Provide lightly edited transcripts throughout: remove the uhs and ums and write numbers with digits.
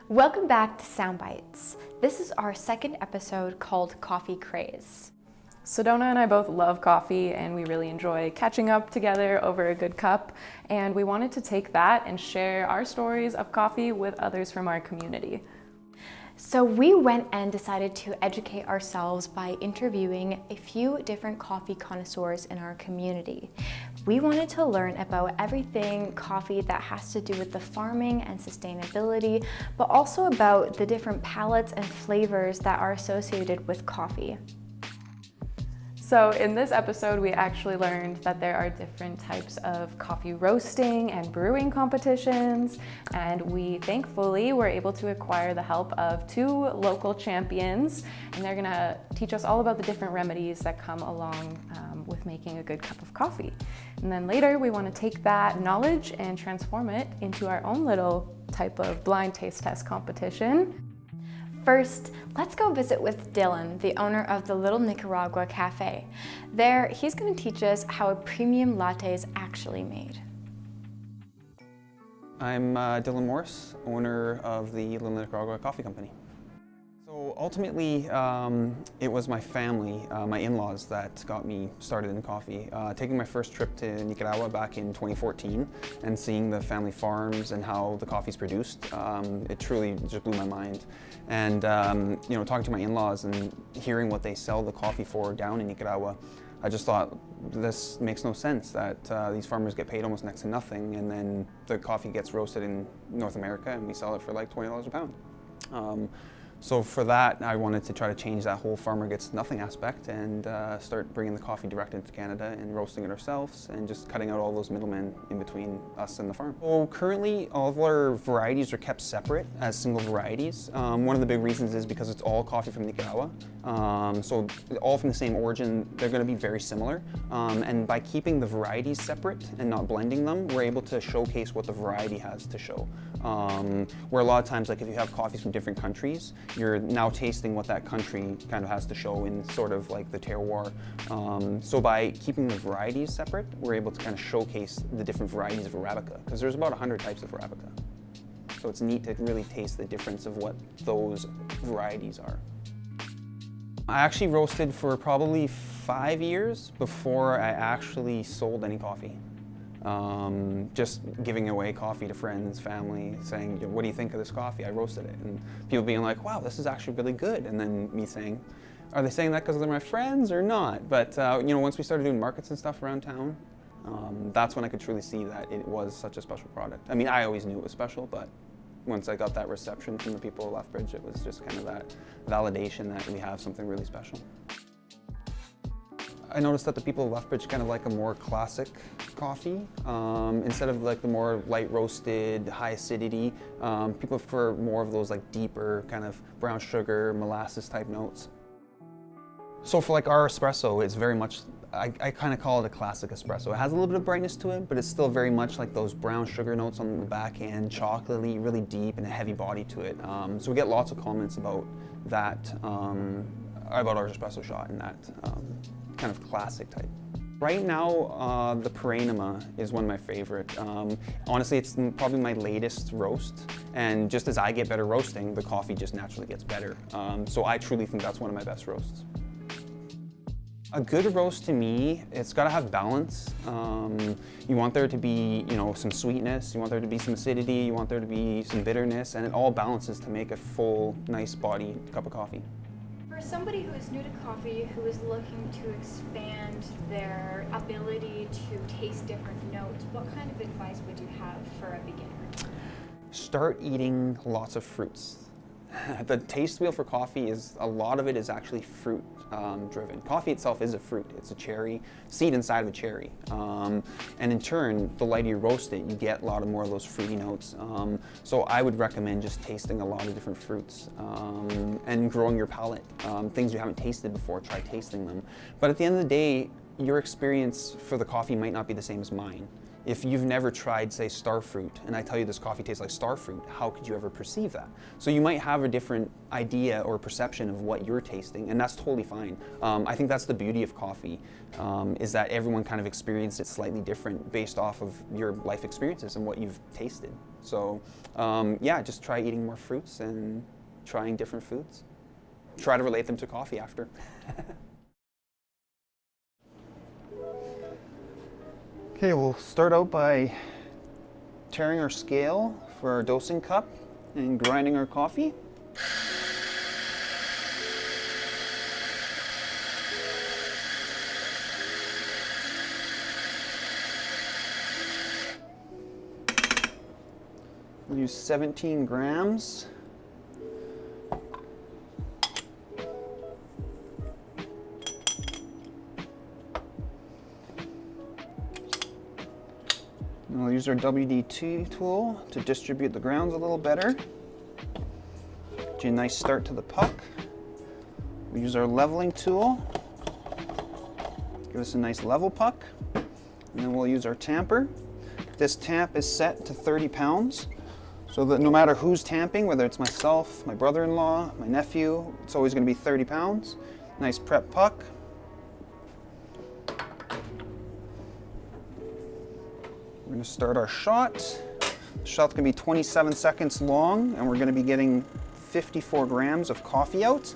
Welcome back to Soundbites. This is our second episode called Coffee Craze. Sedona and I both love coffee and we really enjoy catching up together over a good cup, and we wanted to take that and share our stories of coffee with others from our community. So we went and decided to educate ourselves by interviewing a few different coffee connoisseurs in our community. We wanted to learn about everything coffee that has to do with the farming and sustainability, but also about the different palettes and flavors that are associated with coffee. So in this episode, we actually learned that there are different types of coffee roasting and brewing competitions, and we thankfully were able to acquire the help of two local champions, and they're gonna teach us all about the different remedies that come along with making a good cup of coffee. And then later, we wanna take that knowledge and transform it into our own little type of blind taste test competition. First, let's go visit with Dylan, the owner of the Little Nicaragua Cafe. There, he's going to teach us how a premium latte is actually made. I'm Dylan Morris, owner of the Little Nicaragua Coffee Company. So ultimately, it was my family, my in-laws, that got me started in coffee. Taking my first trip to Nicaragua back in 2014 and seeing the family farms and how the coffee's produced, it truly just blew my mind. And talking to my in-laws and hearing what they sell the coffee for down in Nicaragua, I just thought, this makes no sense that these farmers get paid almost next to nothing, and then the coffee gets roasted in North America and we sell it for like $20 a pound. So for that, I wanted to try to change that whole farmer gets nothing aspect and start bringing the coffee direct into Canada and roasting it ourselves and just cutting out all those middlemen in between us and the farm. So currently, all of our varieties are kept separate as single varieties. One of the big reasons is because it's all coffee from Nicaragua. So all from the same origin, they're going to be very similar. And by keeping the varieties separate and not blending them, we're able to showcase what the variety has to show. Where a lot of times, like if you have coffees from different countries, you're now tasting what that country kind of has to show in sort of like the terroir. So by keeping the varieties separate, we're able to kind of showcase the different varieties of Arabica, because there's about 100 types of Arabica. So it's neat to really taste the difference of what those varieties are. I actually roasted for probably 5 years before I actually sold any coffee. Just giving away coffee to friends, family, saying, what do you think of this coffee? I roasted it. And people being like, wow, this is actually really good. And then me saying, are they saying that because they're my friends or not? But once we started doing markets and stuff around town, that's when I could truly see that it was such a special product. I mean, I always knew it was special, but once I got that reception from the people of Lethbridge, it was just kind of that validation that we have something really special. I noticed that the people of Lethbridge kind of like a more classic coffee. Instead of like the more light roasted, high acidity, people prefer more of those like deeper kind of brown sugar, molasses type notes. So for like our espresso, it's very much, I kind of call it a classic espresso. It has a little bit of brightness to it, but it's still very much like those brown sugar notes on the back end, chocolatey, really deep, and a heavy body to it. So we get lots of comments about that, about our espresso shot and that kind of classic type. Right now, the Perenema is one of my favorite. Honestly, it's probably my latest roast, and just as I get better roasting, the coffee just naturally gets better. So I truly think that's one of my best roasts. A good roast to me, it's got to have balance. You want there to be, some sweetness, you want there to be some acidity, you want there to be some bitterness, and it all balances to make a full, nice body cup of coffee. For somebody who is new to coffee, who is looking to expand their ability to taste different notes, what kind of advice would you have for a beginner? Start eating lots of fruits. The taste wheel for coffee a lot of it is actually fruit driven. Coffee itself is a fruit. It's a cherry, seed inside of a cherry. And in turn, the lighter you roast it, you get a lot more of those fruity notes. So I would recommend just tasting a lot of different fruits and growing your palate. Things you haven't tasted before, try tasting them. But at the end of the day, your experience for the coffee might not be the same as mine. If you've never tried, say, starfruit, and I tell you this coffee tastes like starfruit, how could you ever perceive that? So you might have a different idea or perception of what you're tasting, and that's totally fine. I think that's the beauty of coffee, is that everyone kind of experienced it slightly different based off of your life experiences and what you've tasted. So yeah, just try eating more fruits and trying different foods. Try to relate them to coffee after. Okay, we'll start out by tearing our scale for our dosing cup and grinding our coffee. We'll use 17 grams. And we'll use our WD-2 tool to distribute the grounds a little better. Get you a nice start to the puck. We use our leveling tool. Give us a nice level puck. And then we'll use our tamper. This tamp is set to 30 pounds. So that no matter who's tamping, whether it's myself, my brother-in-law, my nephew, it's always going to be 30 pounds. Nice prep puck. We're going to start our shot. The shot's going to be 27 seconds long, and we're going to be getting 54 grams of coffee out.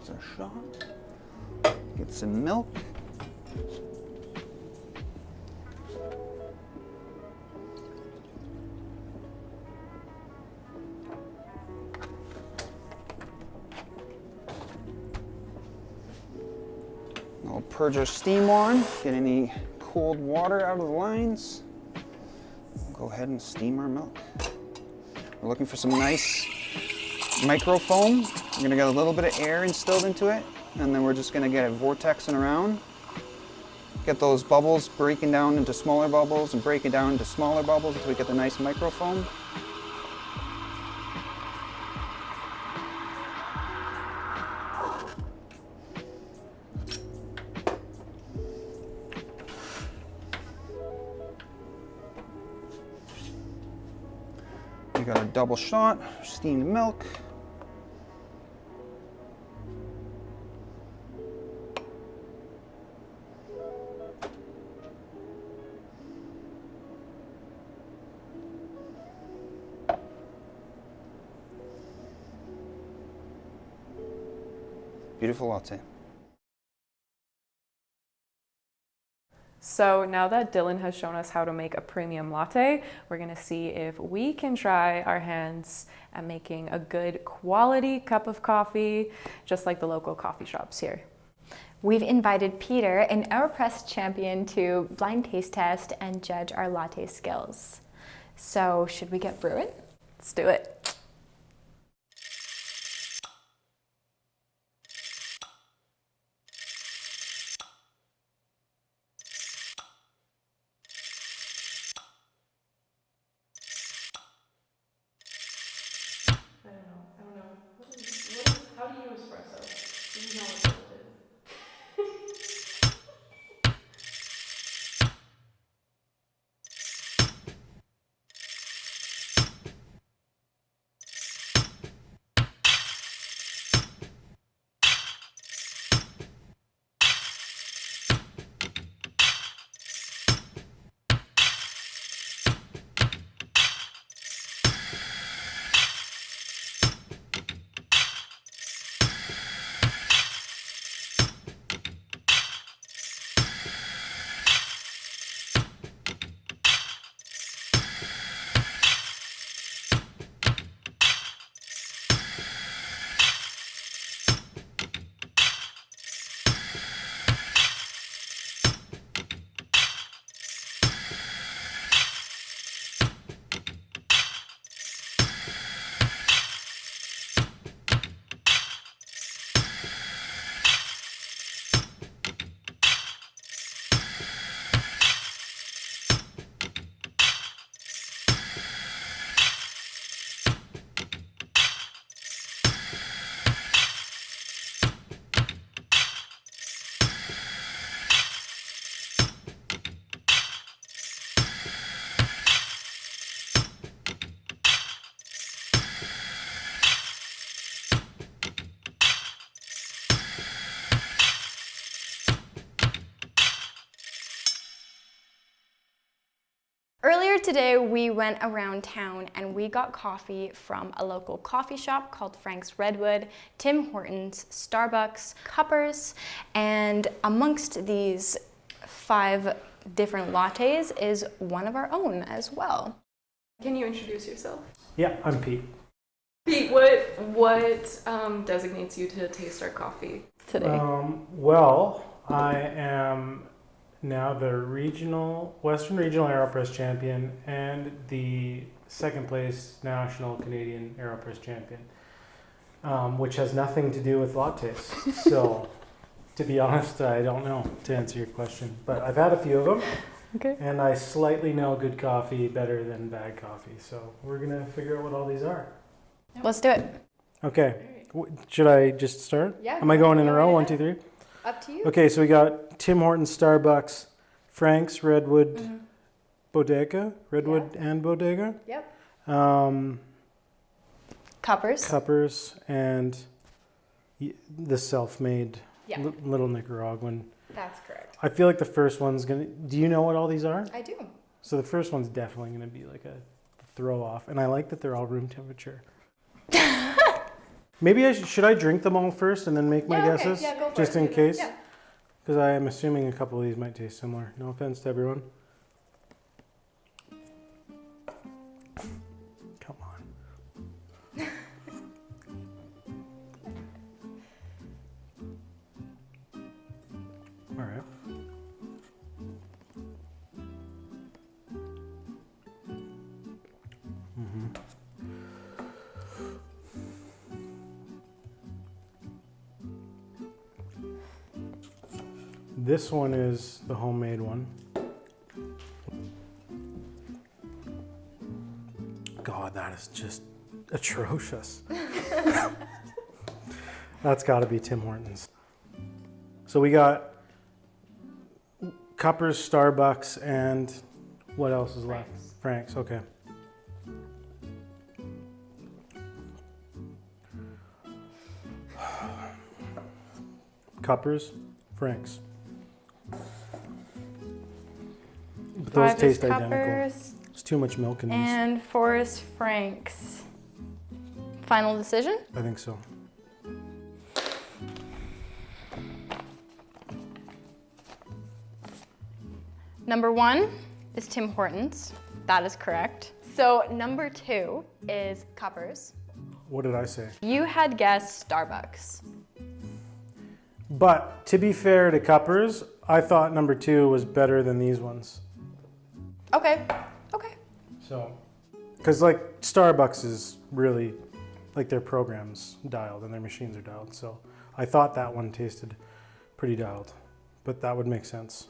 Our shot. Get some milk. I'll purge our steam on, get any cold water out of the lines. We'll go ahead and steam our milk. We're looking for some nice microfoam. We're going to get a little bit of air instilled into it, and then we're just going to get it vortexing around. Get those bubbles breaking down into smaller bubbles and break it down into smaller bubbles until we get the nice microfoam. We got our double shot, steamed milk. Beautiful latte. So now that Dylan has shown us how to make a premium latte, we're gonna see if we can try our hands at making a good quality cup of coffee, just like the local coffee shops here. We've invited Peter, an AeroPress champion, to blind taste test and judge our latte skills. So should we get brewing? Let's do it. I don't know. How do you do espresso? Do you know what it is? today, we went around town and we got coffee from a local coffee shop called Frank's Redwood, Tim Hortons, Starbucks, Cuppers, and amongst these 5 different lattes is one of our own as well. Can you introduce yourself? Yeah, I'm Pete. Pete, what designates you to taste our coffee today? Well, I am now the Western Regional AeroPress champion and the second place National Canadian AeroPress champion, which has nothing to do with lattes. So, to be honest, I don't know, to answer your question. But I've had a few of them, Okay. and I slightly know good coffee better than bad coffee. So we're going to figure out what all these are. Let's do it. Okay, should I just start? Yeah. Am I going in a row? 1, 2, 3? Up to you. Okay, so we got Tim Hortons, Starbucks, Frank's, Redwood, Bodega, Redwood and Bodega. Yep. Cuppers, Cuppers. and the self-made Yeah. little Nicaraguan. That's correct. I feel like the first one's gonna. Do you know what all these are? I do. So the first one's definitely gonna be like a throw off, and I like that they're all room temperature. Maybe should I drink them all first and then make my guesses? Yeah, go for just it. in case. Yeah. Because I am assuming a couple of these might taste similar. No offense to everyone. Come on. All right. This one is the homemade one. God, that is just atrocious. That's got to be Tim Hortons. So we got Cuppers, Starbucks, and what else is left? Frank's, okay. Cuppers, Frank's. But those 5 is taste identical. Cuppers There's too much milk in these. and 4 is Frank's. Final decision? I think so. Number 1 is Tim Hortons. That is correct. So number 2 is Cuppers. What did I say? You had guessed Starbucks. But to be fair to Cuppers, I thought number 2 was better than these ones. Okay. Okay. So, because like Starbucks is really, like their program's dialed and their machines are dialed. So I thought that one tasted pretty dialed, but that would make sense.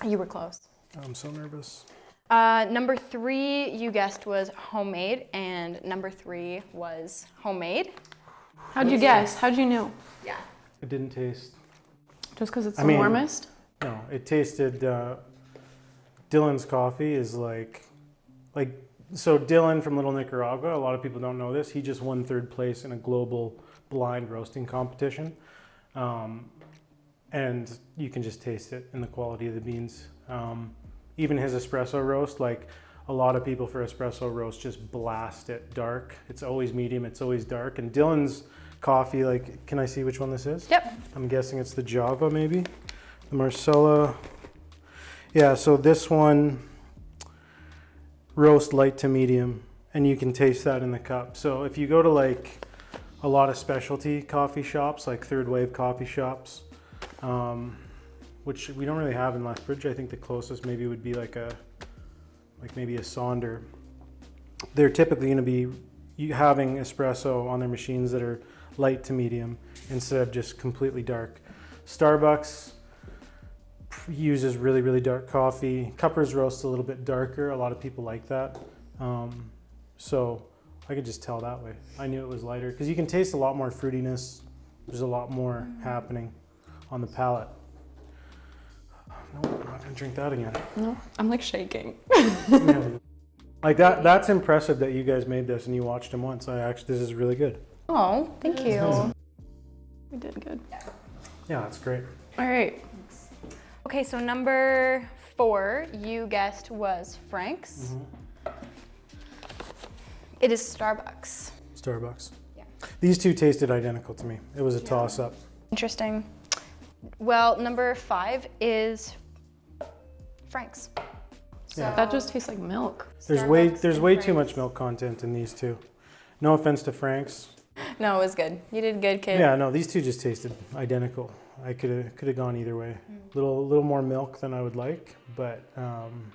You were close. I'm so nervous. Number 3 you guessed was homemade, and number 3 was homemade. How'd you guess? How'd you know? Yeah. It didn't taste, Just because it's I the mean- warmest? no, it tasted, Dylan's coffee is like, so Dylan from Little Nicaragua, a lot of people don't know this, he just won 3rd place in a global blind roasting competition. And you can just taste it in the quality of the beans. Even his espresso roast, like a lot of people for espresso roast just blast it dark. It's always medium, it's always dark. And Dylan's coffee, like, can I see which one this is? Yep. I'm guessing it's the Java maybe, the Marcella. Yeah, so this one, roast light to medium, and you can taste that in the cup. So if you go to like a lot of specialty coffee shops, like third wave coffee shops, which we don't really have in Lethbridge. I think the closest maybe would be like maybe a Sonder. They're typically going to be having espresso on their machines that are light to medium instead of just completely dark. Starbucks uses really, really dark coffee. Cuppers roast a little bit darker. A lot of people like that. So I could just tell that way. I knew it was lighter because you can taste a lot more fruitiness. There's a lot more happening on the palate. No, I'm not gonna drink that again. No, I'm like shaking. Like that's impressive that you guys made this and you watched them once. This is really good. Oh, thank you. We did good. Yeah, that's great. All right. Okay, so number 4 you guessed was Frank's. It is Starbucks. Starbucks. Yeah. These two tasted identical to me. It was a toss-up. Interesting. Well, number 5 is Frank's. So That just tastes like milk. There's Starbucks way and too much Frank's. milk content in these two. No offense to Frank's. No, it was good. You did good, kid. Yeah, no, these two just tasted identical. I could have gone either way. Little more milk than I would like, but I'm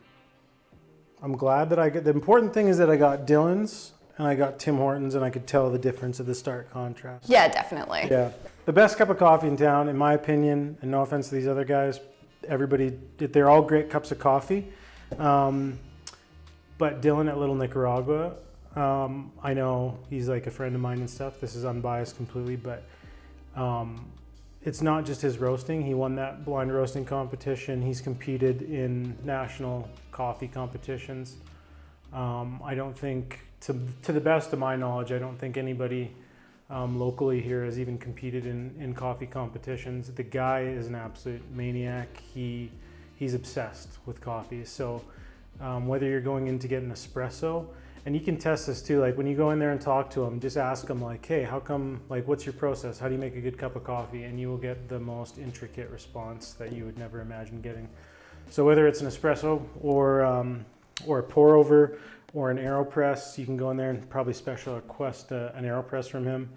glad that I got. The important thing is that I got Dylan's and I got Tim Hortons, and I could tell the difference of the stark contrast. Yeah, definitely. Yeah, the best cup of coffee in town, in my opinion, and no offense to these other guys, they're all great cups of coffee. But Dylan at Little Nicaragua, I know he's like a friend of mine and stuff. This is unbiased completely, but it's not just his roasting. He won that blind roasting competition. He's competed in national coffee competitions. I don't think, to the best of my knowledge, I don't think anybody locally here has even competed in coffee competitions. The guy is an absolute maniac. He's obsessed with coffee. So whether you're going in to get an espresso, and you can test this too, like when you go in there and talk to him, just ask him like, hey, how come, like, what's your process? How do you make a good cup of coffee? And you will get the most intricate response that you would never imagine getting. So whether it's an espresso or a pour over or an AeroPress, you can go in there and probably special request an AeroPress from him.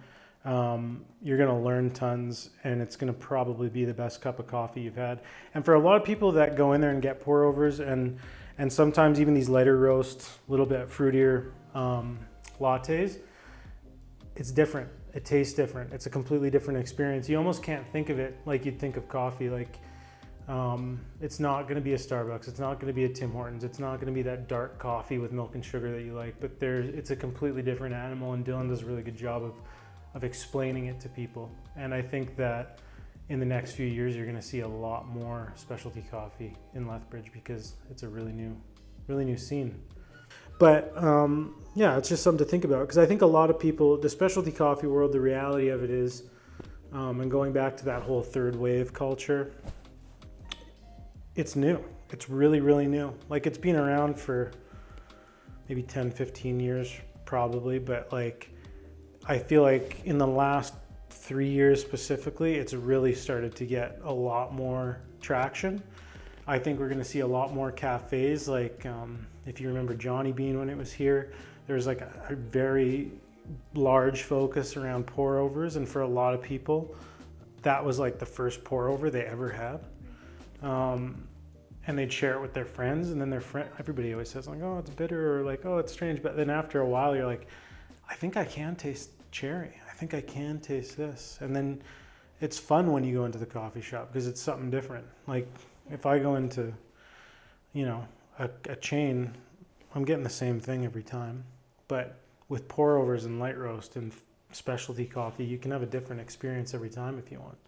You're gonna learn tons, and it's gonna probably be the best cup of coffee you've had. And for a lot of people that go in there and get pour overs and sometimes even these lighter roast, a little bit fruitier lattes, it's different. It tastes different. It's a completely different experience. You almost can't think of it like you'd think of coffee. Like it's not going to be a Starbucks. It's not going to be a Tim Hortons. It's not going to be that dark coffee with milk and sugar that you like. But it's a completely different animal, and Dylan does a really good job of explaining it to people. And I think that in the next few years, you're going to see a lot more specialty coffee in Lethbridge because it's a really new scene. But yeah, it's just something to think about, because I think a lot of people, the specialty coffee world, the reality of it is, and going back to that whole third wave culture, it's new. It's really, really new. Like, it's been around for maybe 10, 15 years probably, but like, I feel like in the last 3 years specifically, it's really started to get a lot more traction. I think we're going to see a lot more cafes. Like if you remember Johnny Bean when it was here, there was like a very large focus around pour overs, and for a lot of people, that was like the first pour over they ever had. And they'd share it with their friends, and then everybody always says like, oh, it's bitter, or like, oh, it's strange. But then after a while, you're like, I think I can taste cherry. I think I can taste this. And then it's fun when you go into the coffee shop because it's something different. Like if I go into, a chain, I'm getting the same thing every time. But with pour overs and light roast and specialty coffee, you can have a different experience every time if you want.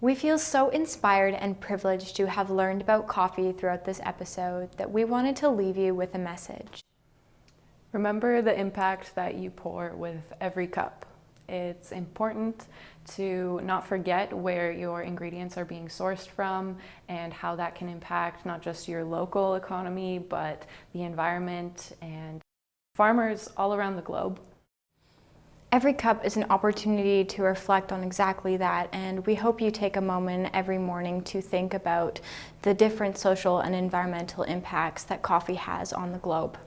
We feel so inspired and privileged to have learned about coffee throughout this episode that we wanted to leave you with a message. Remember the impact that you pour with every cup. It's important to not forget where your ingredients are being sourced from and how that can impact not just your local economy, but the environment and farmers all around the globe. Every cup is an opportunity to reflect on exactly that, and we hope you take a moment every morning to think about the different social and environmental impacts that coffee has on the globe.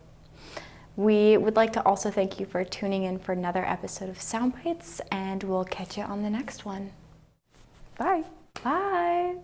We would like to also thank you for tuning in for another episode of Soundbites, and we'll catch you on the next one. Bye. Bye.